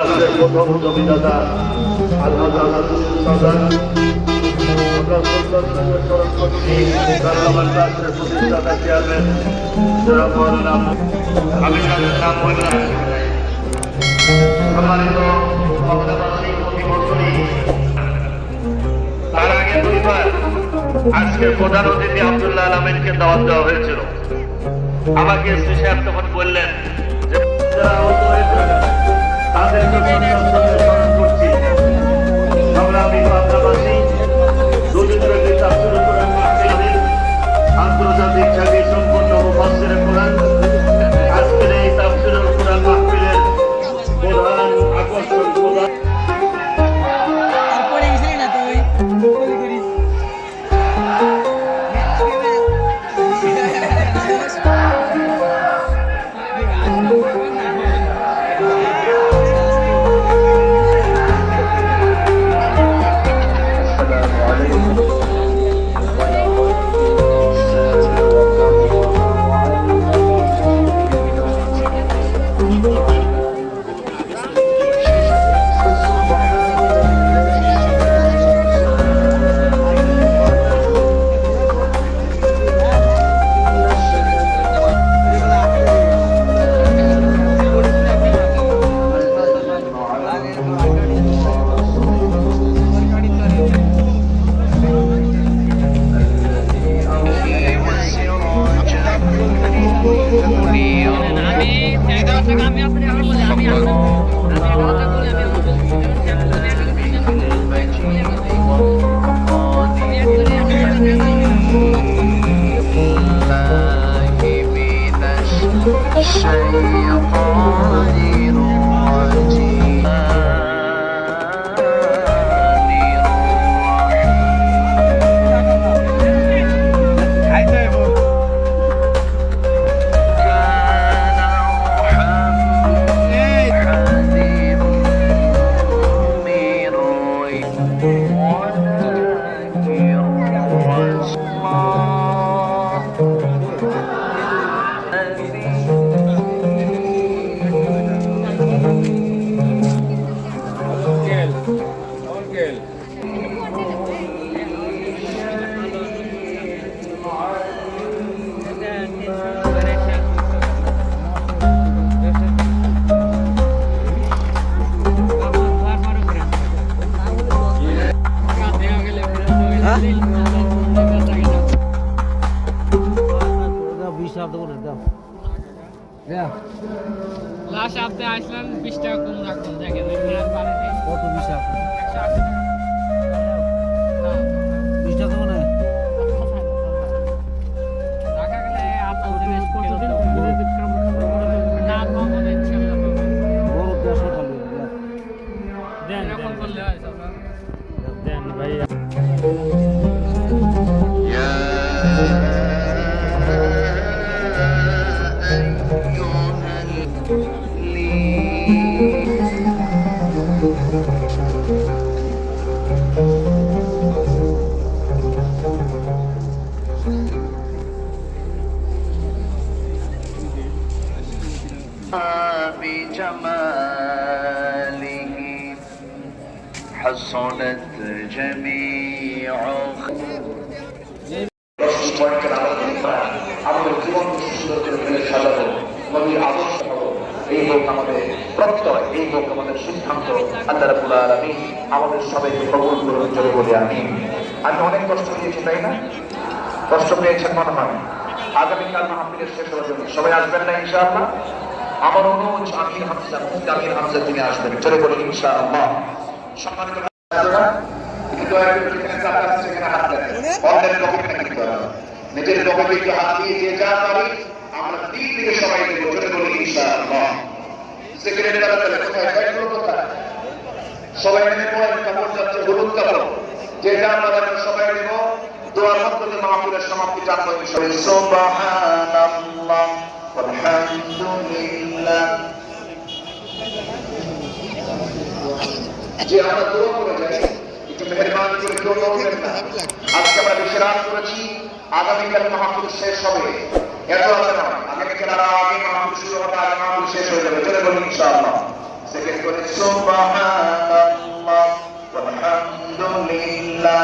আমাদের প্রথম জমিদাতা আলহাজ আসাদুল সাদাত আমরা সুলতাননগর স্মরণ করছি কারামান ট্রাস্টের প্রতিষ্ঠাতা চেয়ারম্যান জনাব মাওলানা হাবিব নাম মোল্লা। সম্মানিত মহল্লাবাসী প্রতিবন্ধী, তার আগে দুইবার আজকের প্রধান অতিথি আব্দুল্লাহ আল আমিনকে দাওয়াত দেওয়া হয়েছিল। আমাকে এসপি সাহেব তখন বললেন যে যারা আহত হয়েছে তাদেরকে স্মরণ করছি। সংগ্রামী বাংলাবাসী, রবীন্দ্রকে তাফসীরুল কোরআন মাহফিল, আন্তর্জাতিক খ্যাতি সম্পন্ন মুফাসসিরে কোরআন, আজকের এই তাফসীরুল কোরআন মাহফিলের প্রধান আকর্ষণ লাস্ট আপনি আসলেন 20 টাকা কম রাখুন। দেখেন কত 20 টাকা? 180 টাকা। 20 টাকা মানে টাকা গেলে আপনার জিনিস কতদিন না কম হলে ইনশাআল্লাহ বড় 100 টাকা দেন এরকম করলে হয় স্যার। দেন ভাই। بجماله حصلت جميع আমাদের জীবন সুন্দর করে ফেলে সাজাবো, নবীর আদর্শ হবো, এই হোক আমাদের প্রত্যয়, এই হোক আমাদের সিদ্ধান্ত। আল্লাহ রাব্বুল আলামিন আমাদের সবাইকে কবুল করুন, জোরে বলি আমিন। আমি অনেক কষ্ট দিয়েছি, তাই না? কষ্ট পেয়েছেন মনে হয়। আগামীকাল মাহফিলের শেষ হওয়ার জন্য সবাই আসবেন না ইনশাআল্লাহ? আমার অনুরোধ, আমির হামজা, মুফতি আমির হামজা তিনি আসবেন, জোরে বলি ইনশাআল্লাহ। সম্মানিত নিজের পকেটে একটু হাত দিয়ে যে যা পারি আমরা দিক থেকে সবাই দেবো, জোরে বলি ইনশাআল্লাহ। সেক্রেটারি কোথায় ব্যাগগুলো কোথায়? সবাই মিলে পড়েন, কাপড় যাচ্ছে হলুদ কাপড়, যে যা পারেন সবাই দেব। দোয়ার মধ্যে মাহফিলের সমাপ্তি জানবো ইনশাআল্লাহ। সুবহানাল্লাহ আলহামদুলিল্লাহ। যে আমরা দোয়া করে যাই, একটু মেহেরবানি করে দোয়া করবেন না। আজকে আমরা বিশ্রাম করেছি, আগামীকাল মাহফিল শেষ হবে। এত আছে না, আগামীকাল আগে মাহফিল শুরু হবে, আগে মাহফিল শেষ হয়ে যাবে, চলে বলি ইনশাআল্লাহ। সেকেন্ড করে সুবহানাল্লাহ ওয়ালহামদুলিল্লাহ